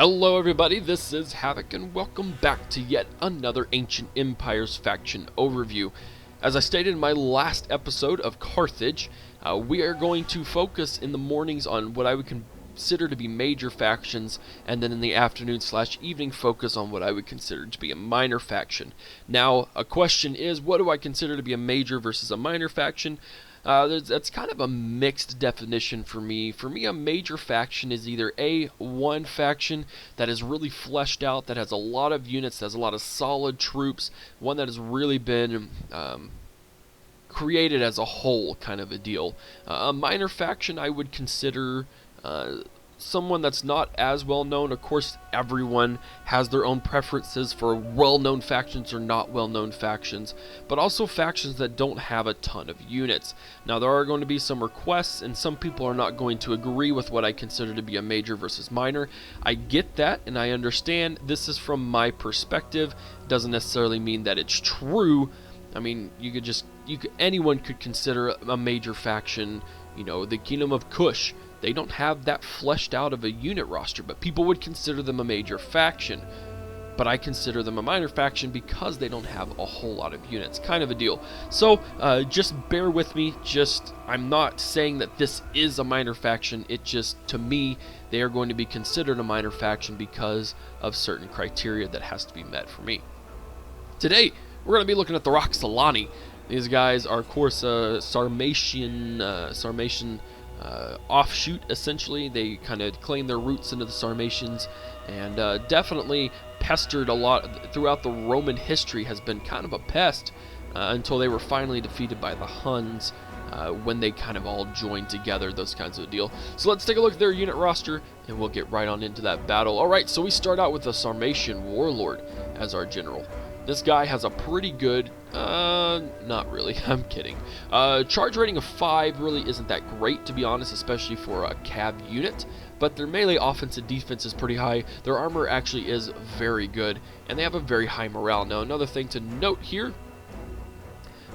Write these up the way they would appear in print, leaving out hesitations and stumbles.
Hello everybody, this is Havoc and welcome back to yet another Ancient Empires faction overview. As I stated in my last episode of Carthage, we are going to focus in the mornings on what I would consider to be major factions, and then in the afternoon/evening focus on what I would consider to be a minor faction. Now, a question is, what do I consider to be a major versus a minor faction? That's kind of a mixed definition for me. For me, a major faction is either one faction that is really fleshed out, that has a lot of units, that has a lot of solid troops, one that has really been created as a whole kind of a deal. A minor faction I would consider someone that's not as well known. Of course, everyone has their own preferences for well-known factions or not well-known factions, but also factions that don't have a ton of units. Now, there are going to be some requests, and some people are not going to agree with what I consider to be a major versus minor. I get that, and I understand. This is from my perspective. Doesn't necessarily mean that it's true. I mean, anyone could consider a major faction, you know, the Kingdom of Kush. They don't have that fleshed out of a unit roster, but people would consider them a major faction. But I consider them a minor faction because they don't have a whole lot of units, kind of a deal. So, just bear with me. I'm not saying that this is a minor faction. It just, to me, they are going to be considered a minor faction because of certain criteria that has to be met for me. Today, we're going to be looking at the Roxolani. These guys are, of course, Sarmatian offshoot, essentially. They kind of claim their roots into the Sarmatians, and definitely pestered a lot throughout the Roman history, has been kind of a pest until they were finally defeated by the Huns when they kind of all joined together, those kinds of deal. So let's take a look at their unit roster, and we'll get right on into that battle. Alright, so we start out with the Sarmatian Warlord as our general. This guy has a pretty good, not really, I'm kidding. Charge rating of 5 really isn't that great, to be honest, especially for a cab unit. But their melee offense and defense is pretty high. Their armor actually is very good, and they have a very high morale. Now, another thing to note here,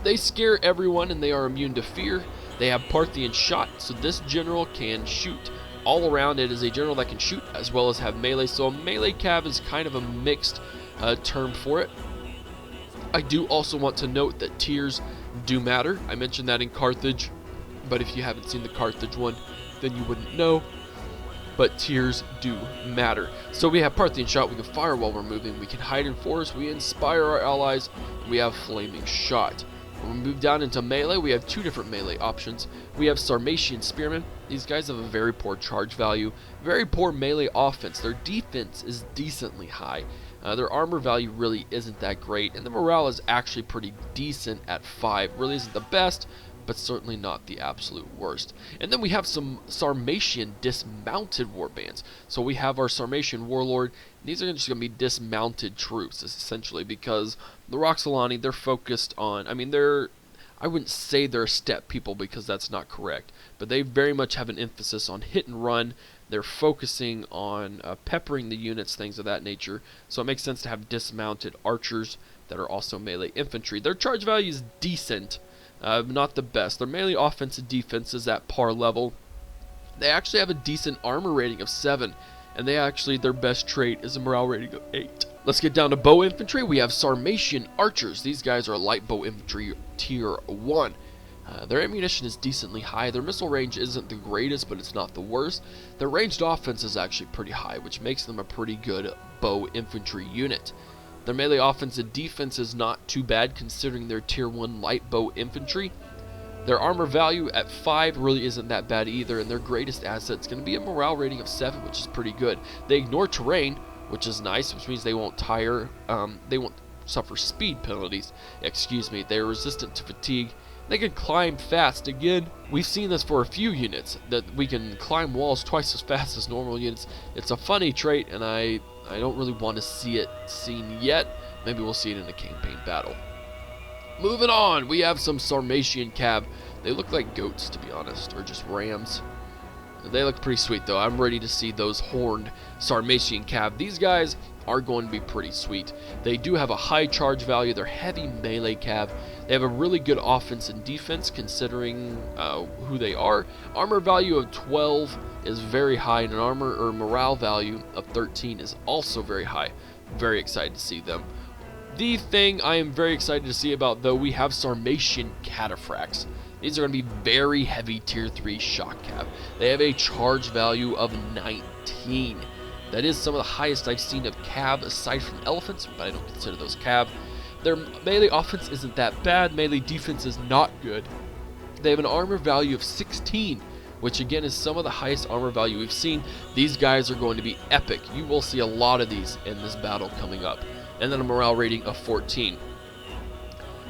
they scare everyone and they are immune to fear. They have Parthian shot, so this general can shoot. All around, it is a general that can shoot as well as have melee, so a melee cab is kind of a mixed term for it. I do also want to note that tiers do matter. I mentioned that in Carthage, but if you haven't seen the Carthage one, then you wouldn't know. But tiers do matter. So we have Parthian shot, we can fire while we're moving, we can hide in forest, we inspire our allies, and we have flaming shot. When we move down into melee, we have two different melee options. We have Sarmatian spearmen. These guys have a very poor charge value, very poor melee offense. Their defense is decently high. Their armor value really isn't that great, and the morale is actually pretty decent at 5. Really isn't the best, but certainly not the absolute worst. And then we have some Sarmatian dismounted warbands. So we have our Sarmatian Warlord. These are just going to be dismounted troops, essentially, because the Roxolani, they're focused on, I wouldn't say they're step people because that's not correct, but they very much have an emphasis on hit and run. They're focusing on peppering the units, things of that nature, so it makes sense to have dismounted archers that are also melee infantry. Their charge value is decent, not the best. Their melee offense and defense is at par level. They actually have a decent armor rating of 7, and their best trait is a morale rating of 8. Let's get down to bow infantry. We have Sarmatian archers. These guys are light bow infantry tier 1. Their ammunition is decently high. Their missile range isn't the greatest, but it's not the worst. Their ranged offense is actually pretty high, which makes them a pretty good bow infantry unit. Their melee offense and defense is not too bad considering their tier 1 light bow infantry. Their armor value at 5 really isn't that bad either, and their greatest asset is going to be a morale rating of 7, which is pretty good. They ignore terrain, which is nice, which means they won't they won't suffer speed penalties. They are resistant to fatigue. They can climb fast. Again, we've seen this for a few units, that we can climb walls twice as fast as normal units. It's a funny trait, and I don't really want to see it seen yet. Maybe we'll see it in a campaign battle. Moving on, we have some Sarmatian Cab. They look like goats, to be honest, or just rams. They look pretty sweet, though. I'm ready to see those horned Sarmatian Cab. These guys are going to be pretty sweet. They do have a high charge value. They're heavy melee cav. They have a really good offense and defense considering who they are. Armor value of 12 is very high, and an armor or morale value of 13 is also very high. Very excited to see them. The thing I am very excited to see about, though, we have Sarmatian Cataphracts. These are going to be very heavy tier 3 shock cav. They have a charge value of 19. That is some of the highest I've seen of cav aside from elephants, but I don't consider those cav. Their melee offense isn't that bad. Melee defense is not good. They have an armor value of 16, which again is some of the highest armor value we've seen. These guys are going to be epic. You will see a lot of these in this battle coming up. And then a morale rating of 14.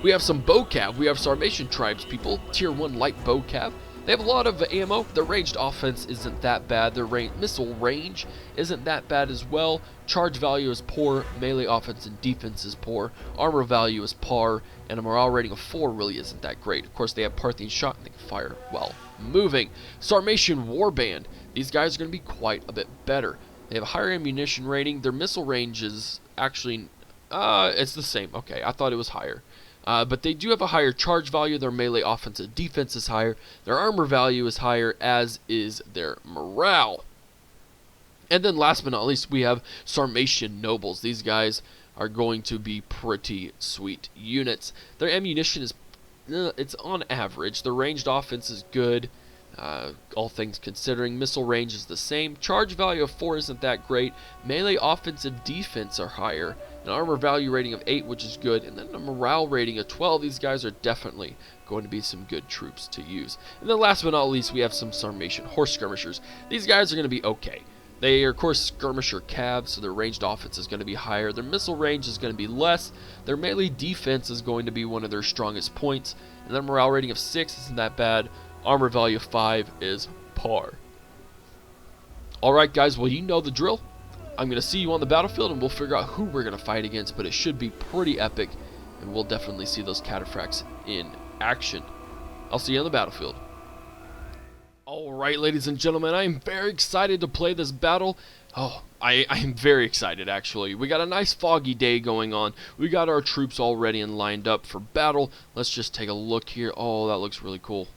We have some bow cav. We have Sarmatian tribes people, tier 1 light bow cav. They have a lot of ammo. Their ranged offense isn't that bad. Their missile range isn't that bad as well. Charge value is poor. Melee offense and defense is poor. Armor value is par. And a morale rating of 4 really isn't that great. Of course, they have Parthian shot and they can fire while moving. Sarmatian Warband. These guys are going to be quite a bit better. They have a higher ammunition rating. Their missile range is actually... it's the same. Okay, I thought it was higher. But they do have a higher charge value. Their melee offense and defense is higher. Their armor value is higher, as is their morale. And then last but not least, we have Sarmatian Nobles. These guys are going to be pretty sweet units. Their ammunition is it's on average. Their ranged offense is good. All things considering, missile range is the same. Charge value of 4 isn't that great. Melee offense and defense are higher. An armor value rating of 8, which is good, and then a morale rating of 12. These guys are definitely going to be some good troops to use. And then last but not least, we have some Sarmatian horse skirmishers. These guys are going to be okay. They are, of course, skirmisher cabs, so their ranged offense is going to be higher. Their missile range is going to be less. Their melee defense is going to be one of their strongest points. And then morale rating of 6 isn't that bad. Armor value of 5 is par. Alright guys, well you know the drill. I'm going to see you on the battlefield and we'll figure out who we're going to fight against, but it should be pretty epic and we'll definitely see those cataphracts in action. I'll see you on the battlefield. Alright ladies and gentlemen, I am very excited to play this battle. Oh, I am very excited actually. We got a nice foggy day going on. We got our troops all ready and lined up for battle. Let's just take a look here. Oh, that looks really cool.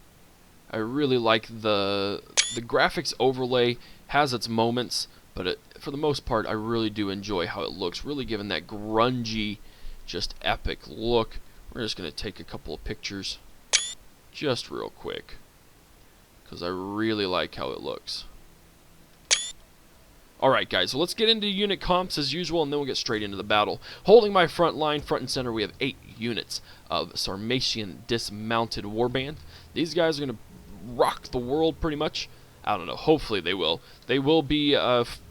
I really like the graphics overlay has its moments, but for the most part, I really do enjoy how it looks. Really giving that grungy, just epic look. We're just going to take a couple of pictures just real quick because I really like how it looks. Alright guys, so let's get into unit comps as usual and then we'll get straight into the battle. Holding my front line, front and center, we have 8 units of Sarmatian dismounted warband. These guys are going to rock the world pretty much. I don't know, hopefully they will. They will be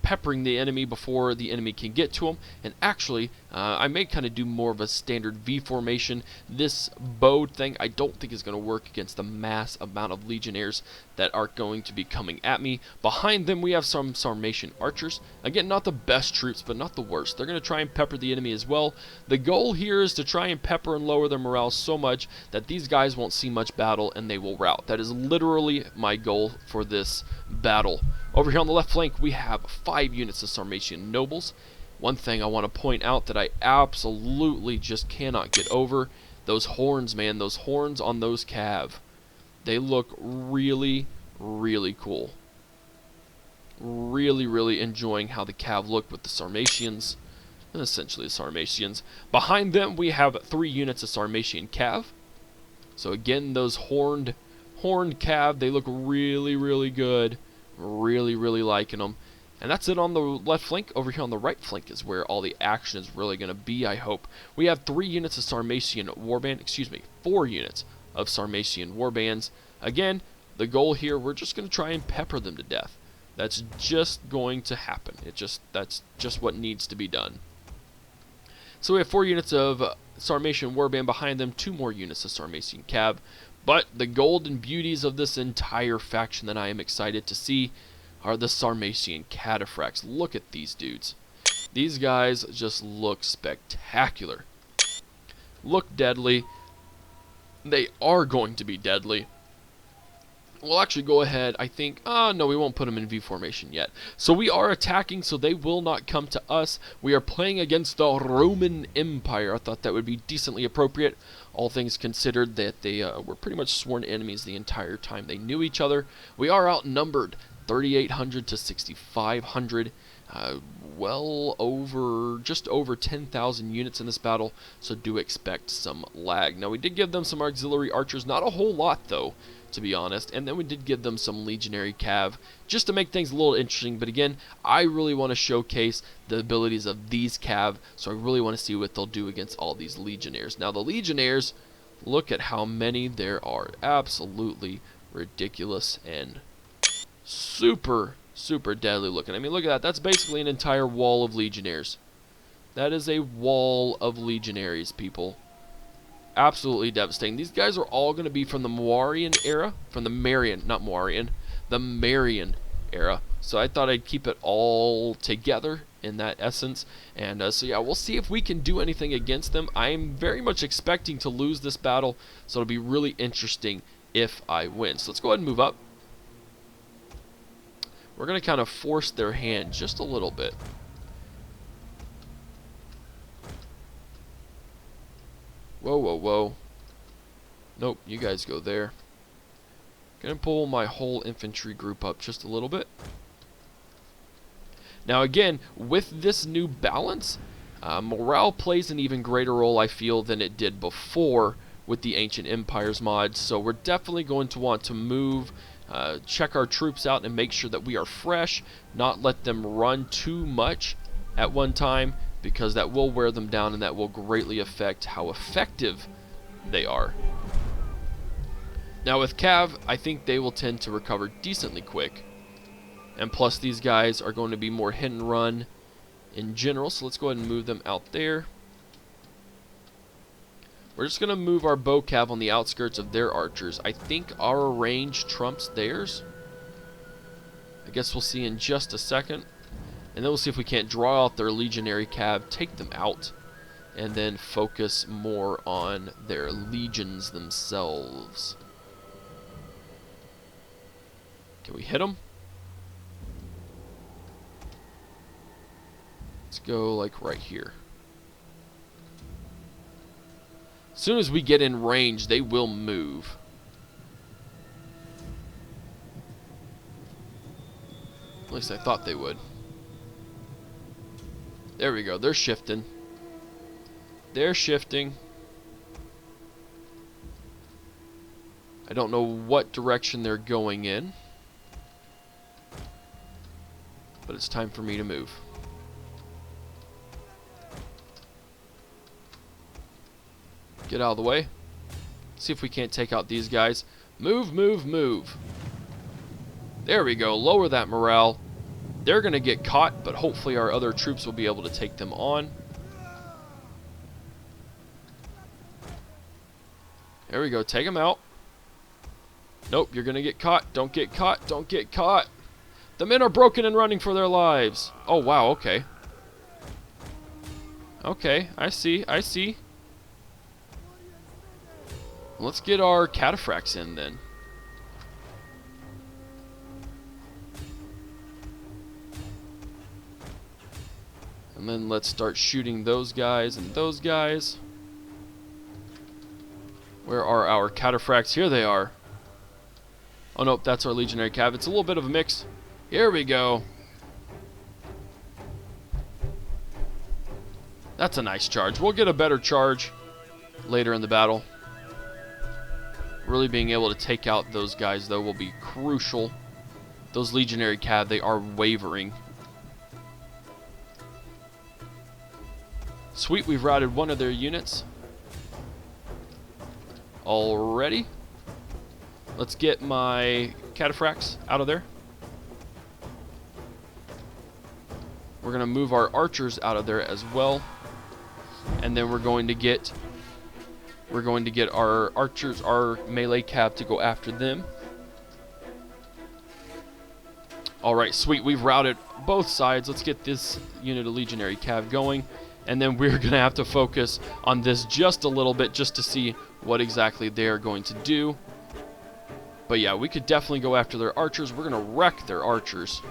peppering the enemy before the enemy can get to them. And actually, I may kind of do more of a standard V formation. This bowed thing I don't think is going to work against the mass amount of legionnaires that are going to be coming at me. Behind them we have some Sarmatian archers. Again, not the best troops, but not the worst. They're going to try and pepper the enemy as well. The goal here is to try and pepper and lower their morale so much that these guys won't see much battle and they will rout. That is literally my goal for this battle. Over here on the left flank we have 5 units of Sarmatian Nobles. One thing I want to point out that I absolutely just cannot get over, those horns, man, those horns on those cav. They look really, really cool. Really enjoying how the cav look with the Sarmatians, and essentially the Sarmatians. Behind them we have 3 units of Sarmatian Cab. So again, those horned cav, they look really good. Really liking them. And that's it on the left flank. Over here on the right flank is where all the action is really going to be, I hope. We have 3 units of Sarmatian Warband, 4 units of Sarmatian Warbands. Again, the goal here, we're just going to try and pepper them to death. That's just going to happen. That's just what needs to be done. So we have 4 units of Sarmatian Warband behind them, 2 more units of Sarmatian Cab. But the golden beauties of this entire faction that I am excited to see are the Sarmatian Cataphracts. Look at these dudes. These guys just look spectacular. Look deadly. They are going to be deadly. We'll actually go ahead, I think, no, we won't put them in V formation yet. So we are attacking, so they will not come to us. We are playing against the Roman Empire. I thought that would be decently appropriate, all things considered that they were pretty much sworn enemies the entire time they knew each other. We are outnumbered 3,800 to 6,500. Well over, just over 10,000 units in this battle, so do expect some lag. Now, we did give them some auxiliary archers, not a whole lot, though, to be honest, and then we did give them some legionary cav, just to make things a little interesting, but again, I really want to showcase the abilities of these cav, so I really want to see what they'll do against all these legionnaires. Now, the legionnaires, look at how many there are. Absolutely ridiculous and super deadly looking. I mean, look at that. That's basically an entire wall of legionnaires. That is a wall of legionaries, people. Absolutely devastating. These guys are all going to be from the Marian era. From the Marian, not Marian. The Marian era. So I thought I'd keep it all together in that essence. And so yeah, we'll see if we can do anything against them. I'm very much expecting to lose this battle. So it'll be really interesting if I win. So let's go ahead and move up. We're going to kind of force their hand just a little bit. Whoa, whoa, whoa. Nope, you guys go there. Going to pull my whole infantry group up just a little bit. Now again, with this new balance, morale plays an even greater role, I feel, than it did before with the Ancient Empires mod. So we're definitely going to want to move, check our troops out and make sure that we are fresh, not let them run too much at one time, because that will wear them down and that will greatly affect how effective they are. Now with Cav, I think they will tend to recover decently quick, and plus these guys are going to be more hit and run in general, so let's go ahead and move them out there. We're just going to move our bow cav on the outskirts of their archers. I think our range trumps theirs. I guess we'll see in just a second. And then we'll see if we can't draw out their legionary cav, take them out, and then focus more on their legions themselves. Can we hit them? Let's go like right here. As soon as we get in range, they will move. At least I thought they would. There we go. They're shifting. They're shifting. I don't know what direction they're going in, but it's time for me to move. Get out of the way. See if we can't take out these guys. Move, move, move. There we go. Lower that morale. They're going to get caught, but hopefully our other troops will be able to take them on. There we go. Take them out. Nope, you're going to get caught. Don't get caught. Don't get caught. The men are broken and running for their lives. Oh, wow. Okay. Okay. I see. I see. Let's get our cataphracts in then. And then let's start shooting those guys and those guys. Where are our cataphracts? Here they are. Oh, nope, that's our legionary cav. It's a little bit of a mix. Here we go. That's a nice charge. We'll get a better charge later in the battle. Really being able to take out those guys, though, will be crucial. Those legionary cav, they are wavering. Sweet, we've routed one of their units already. Let's get my cataphracts out of there. We're going to move our archers out of there as well. And then we're going to get our archers, our melee cav, to go after them. Alright, sweet. We've routed both sides. Let's get this unit of legionary cav going. And then we're going to have to focus on this just a little bit just to see what exactly they're going to do. But yeah, we could definitely go after their archers. We're going to wreck their archers.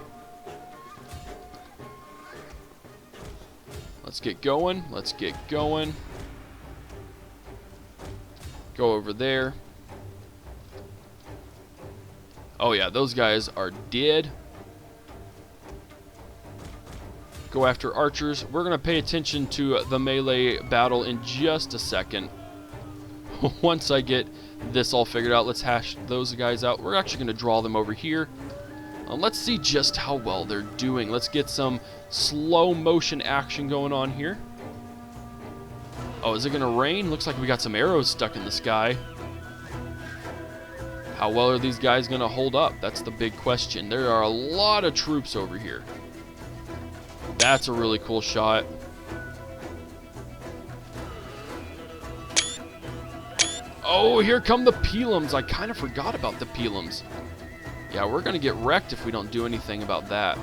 Let's get going. Let's get going. Go over there. Oh yeah, those guys are dead. Go after archers. We're going to pay attention to the melee battle in just a second. Once I get this all figured out, let's hash those guys out. We're actually going to draw them over here. Let's see just how well they're doing. Let's get some slow motion action going on here. Oh, is it going to rain? Looks like we got some arrows stuck in the sky. How well are these guys going to hold up? That's the big question. There are a lot of troops over here. That's a really cool shot. Oh, here come the Pelums. I kind of forgot about the Pelums. Yeah, we're going to get wrecked if we don't do anything about that.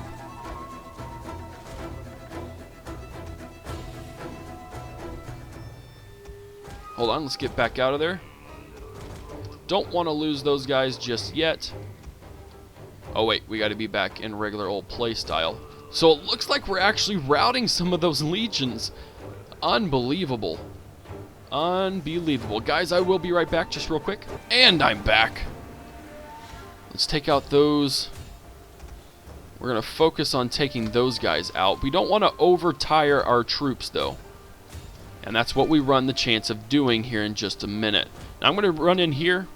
Hold on, let's get back out of there. Don't want to lose those guys just yet. Oh wait, we got to be back in regular old play style. So it looks like we're actually routing some of those legions. Unbelievable. Unbelievable. Guys, I will be right back just real quick. And I'm back. Let's take out those. We're going to focus on taking those guys out. We don't want to overtire our troops though. And that's what we run the chance of doing here in just a minute. Now I'm going to run in here.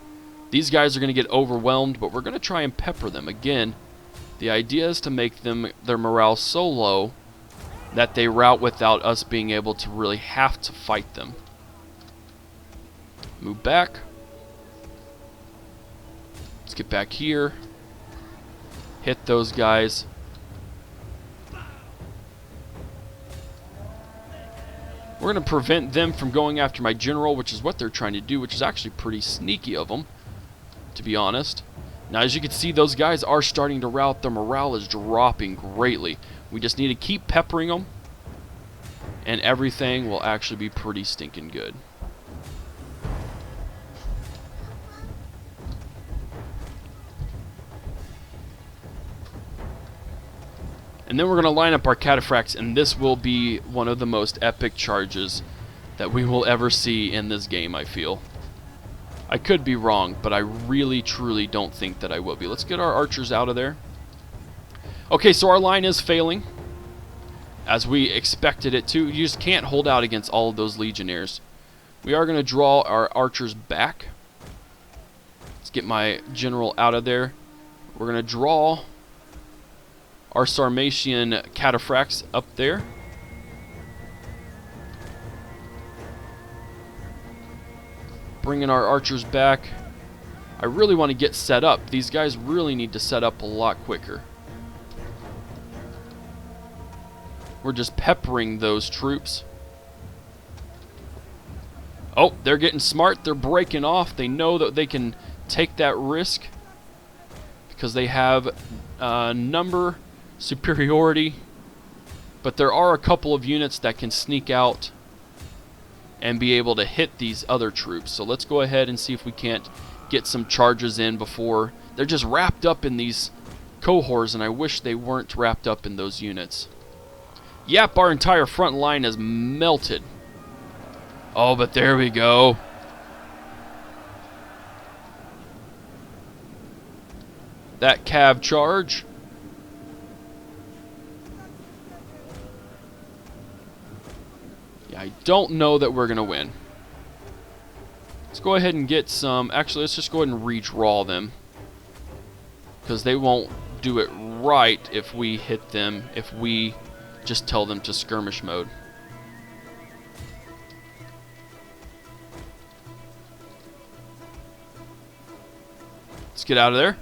These guys are going to get overwhelmed, but we're going to try and pepper them. Again, the idea is to make their morale so low that they rout without us being able to really have to fight them. Move back. Let's get back here. Hit those guys. We're going to prevent them from going after my general, which is what they're trying to do, which is actually pretty sneaky of them, to be honest. Now, as you can see, those guys are starting to rout. Their morale is dropping greatly. We just need to keep peppering them, and everything will actually be pretty stinking good. And then we're going to line up our Cataphracts, and this will be one of the most epic charges that we will ever see in this game, I feel. I could be wrong, but I really, truly don't think that I will be. Let's get our archers out of there. Okay, so our line is failing, as we expected it to. You just can't hold out against all of those legionnaires. We are going to draw our archers back. Let's get my general out of there. We're going to draw our Sarmatian Cataphracts up there. Bringing our archers back. I really want to get set up. These guys really need to set up a lot quicker. We're just peppering those troops. Oh, they're getting smart. They're breaking off. They know that they can take that risk because they have number superiority, but there are a couple of units that can sneak out and be able to hit these other troops. So let's go ahead and see if we can't get some charges in before they're just wrapped up in these cohorts, and I wish they weren't wrapped up in those units. Yep, our entire front line has melted. Oh, but there we go. That cab charge. I don't know that we're going to win. Let's go ahead and get some... Actually, let's just go ahead and redraw them, because they won't do it right if we hit them, if we just tell them to skirmish mode. Let's get out of there.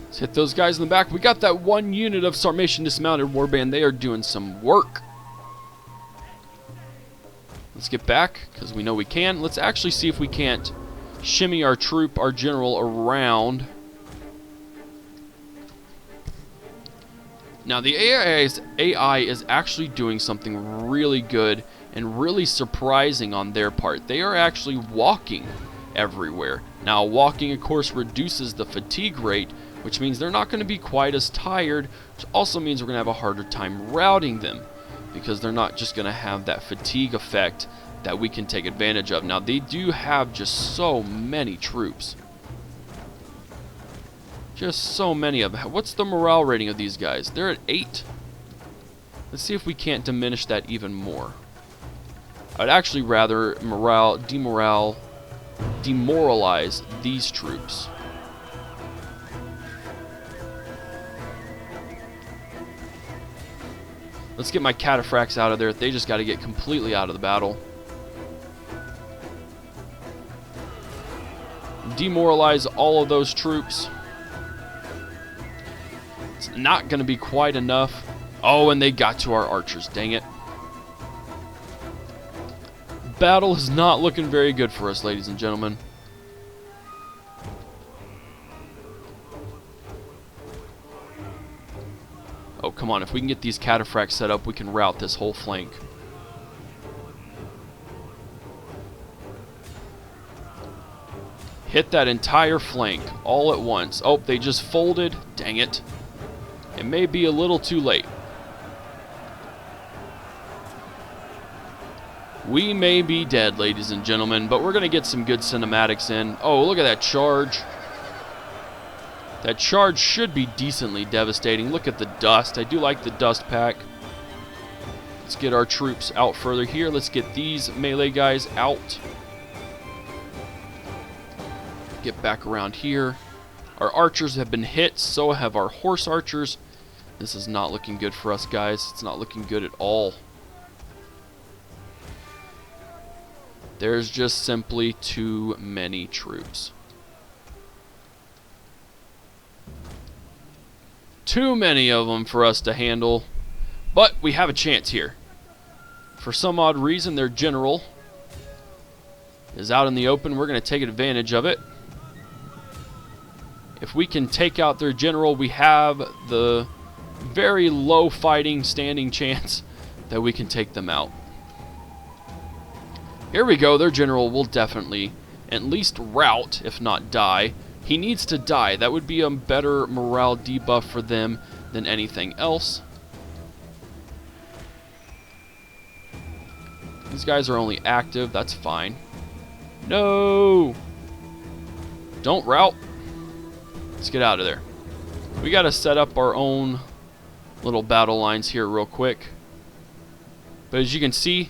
Let's hit those guys in the back. We got that one unit of Sarmatian Dismounted Warband. They are doing some work. Let's get back, because we know we can. Let's actually see if we can't shimmy our troop, our general, around. Now, the AI is actually doing something really good and really surprising on their part. They are actually walking everywhere. Now, walking, of course, reduces the fatigue rate, which means they're not going to be quite as tired, which also means we're going to have a harder time routing them, because they're not just going to have that fatigue effect that we can take advantage of. Now, they do have just so many troops. Just so many of them. What's the morale rating of these guys? They're at 8. Let's see if we can't diminish that even more. I'd actually rather demoralize these troops. Let's get my Cataphracts out of there. They just got to get completely out of the battle. Demoralize all of those troops. It's not going to be quite enough. Oh, and they got to our archers. Dang it. Battle is not looking very good for us, ladies and gentlemen. Oh, come on. If we can get these Cataphracts set up, we can rout this whole flank. Hit that entire flank all at once. Oh, they just folded. Dang it. It may be a little too late. We may be dead, ladies and gentlemen, but we're going to get some good cinematics in. Oh, look at that charge. That charge should be decently devastating. Look at the dust. I do like the dust pack. Let's get our troops out further here. Let's get these melee guys out. Get back around here. Our archers have been hit, so have our horse archers. This is not looking good for us, guys. It's not looking good at all. There's just simply too many troops. Too many of them for us to handle. But we have a chance here. For some odd reason, their general is out in the open. We're going to take advantage of it. If we can take out their general, we have the very low fighting standing chance that we can take them out. Here we go. Their general will definitely at least rout, if not die. He needs to die. That would be a better morale debuff for them than anything else. These guys are only active. That's fine. No! Don't rout. Let's get out of there. We got to set up our own little battle lines here real quick. But as you can see,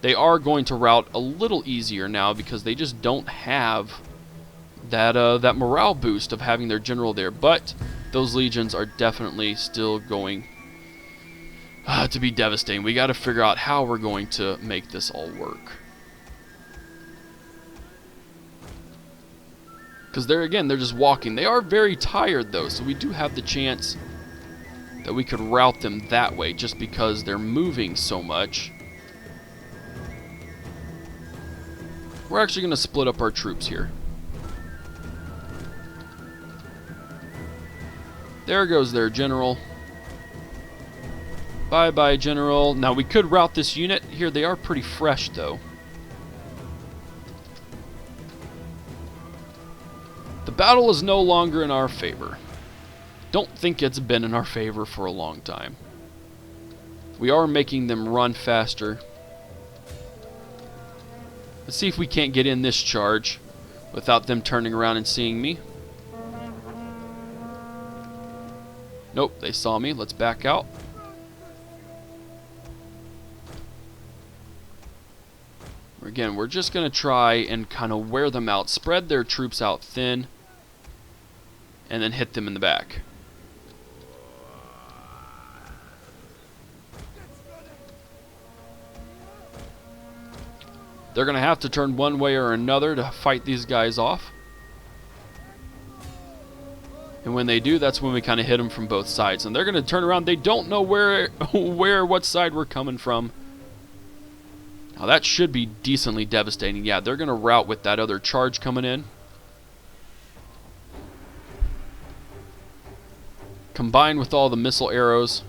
they are going to rout a little easier now because they just don't have that morale boost of having their general there. But those legions are definitely still going to be devastating. We got to figure out how we're going to make this all work. Because they're just walking. They are very tired though, so we do have the chance that we could rout them that way just because they're moving so much. We're actually going to split up our troops here. There goes their general. Bye-bye, general. Now, we could rout this unit. Here, they are pretty fresh, though. The battle is no longer in our favor. Don't think it's been in our favor for a long time. We are making them run faster. Let's see if we can't get in this charge without them turning around and seeing me. Nope, they saw me. Let's back out. Again, we're just going to try and kind of wear them out, spread their troops out thin, and then hit them in the back. They're going to have to turn one way or another to fight these guys off. And when they do, that's when we kind of hit them from both sides. And they're going to turn around. They don't know what side we're coming from. Now that should be decently devastating. Yeah, they're going to rout with that other charge coming in. Combined with all the missile arrows,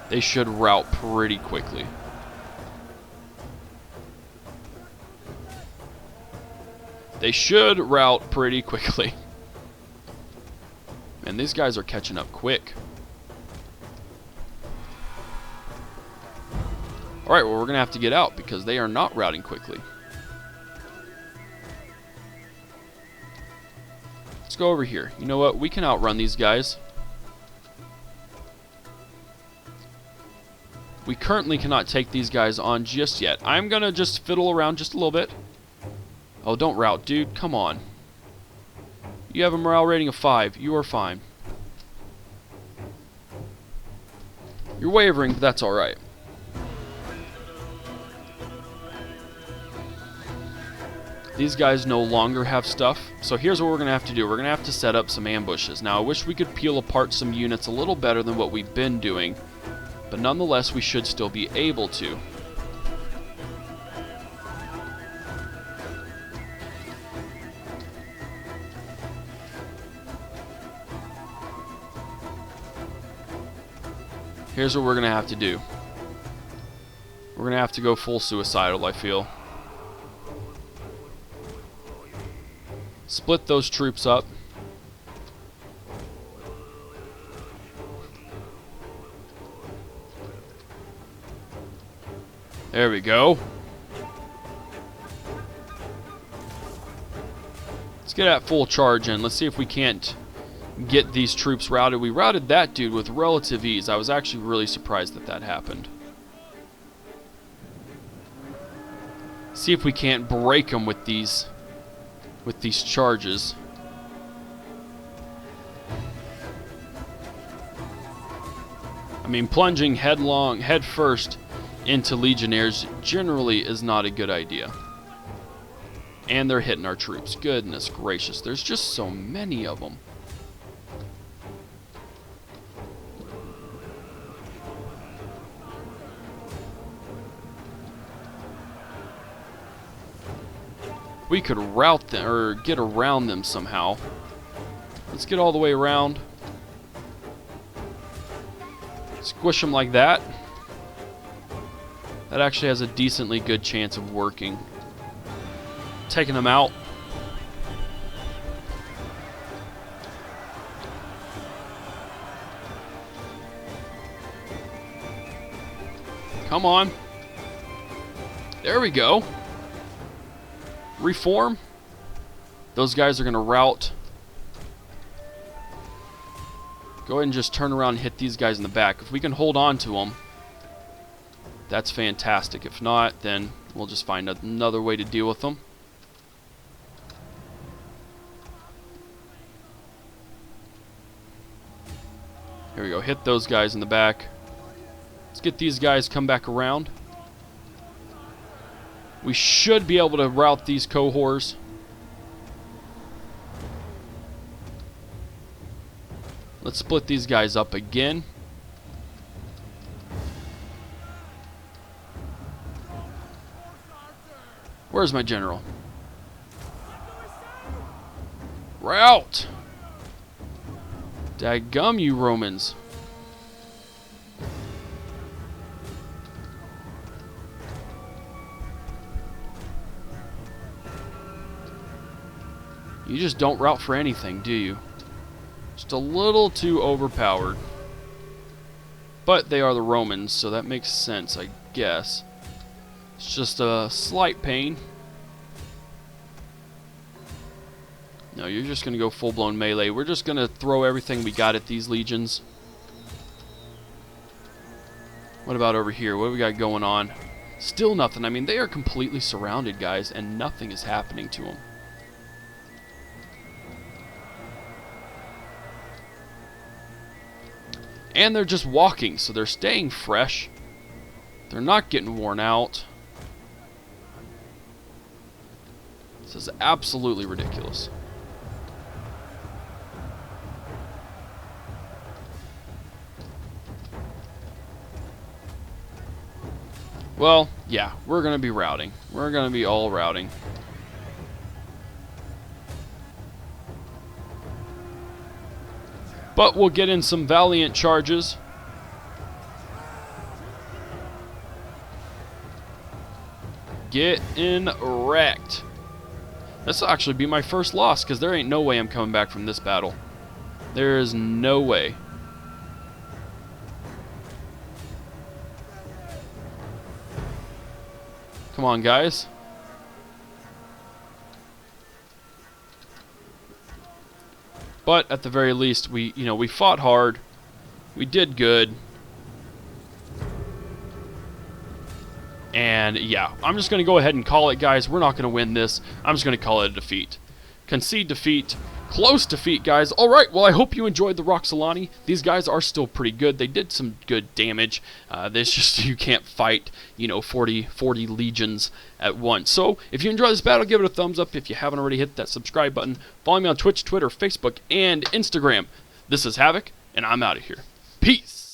they should rout pretty quickly. They should rout pretty quickly. Man, these guys are catching up quick. Alright, well, we're going to have to get out because they are not routing quickly. Let's go over here. You know what? We can outrun these guys. We currently cannot take these guys on just yet. I'm going to just fiddle around just a little bit. Oh, don't rout, dude. Come on. You have a morale rating of 5. You are fine. You're wavering, but that's alright. These guys no longer have stuff, so here's what we're going to have to do. We're going to have to set up some ambushes. Now, I wish we could peel apart some units a little better than what we've been doing, but nonetheless, we should still be able to. Here's what we're going to have to do. We're going to have to go full suicidal, I feel. Split those troops up. There we go. Let's get at full charge in. Let's see if we can't get these troops routed. We routed that dude with relative ease. I was actually really surprised that that happened. See if we can't break them with these charges. I mean, plunging head first into legionnaires generally is not a good idea. And they're hitting our troops. Goodness gracious, there's just so many of them. We could rout them, or get around them somehow. Let's get all the way around. Squish them like that. That actually has a decently good chance of working. Taking them out. Come on. There we go. Reform. Those guys are going to rout. Go ahead and just turn around and hit these guys in the back. If we can hold on to them, that's fantastic. If not, then we'll just find another way to deal with them. Here we go. Hit those guys in the back. Let's get these guys come back around. We should be able to rout these cohorts. Let's split these guys up again. Where's my general? Rout! Daggum, you Romans. You just don't rout for anything, do you? Just a little too overpowered. But they are the Romans, so that makes sense, I guess. It's just a slight pain. No, you're just going to go full-blown melee. We're just going to throw everything we got at these legions. What about over here? What do we got going on? Still nothing. I mean, they are completely surrounded, guys, and nothing is happening to them. And they're just walking, so they're staying fresh. They're not getting worn out. This is absolutely ridiculous. Well, yeah, we're going to be routing. We're going to be all routing. But we'll get in some valiant charges. Getting wrecked. This will actually be my first loss, because there ain't no way I'm coming back from this battle. There is no way. Come on, guys. But at the very least, we fought hard. We did good. And yeah, I'm just going to go ahead and call it, guys. We're not going to win this. I'm just going to call it a defeat. Concede defeat. Close defeat, guys. Alright, well, I hope you enjoyed the Roxolani. These guys are still pretty good. They did some good damage. There's just, you can't fight, 40 legions at once. So, if you enjoyed this battle, give it a thumbs up. If you haven't already, hit that subscribe button. Follow me on Twitch, Twitter, Facebook, and Instagram. This is Havoc, and I'm out of here. Peace!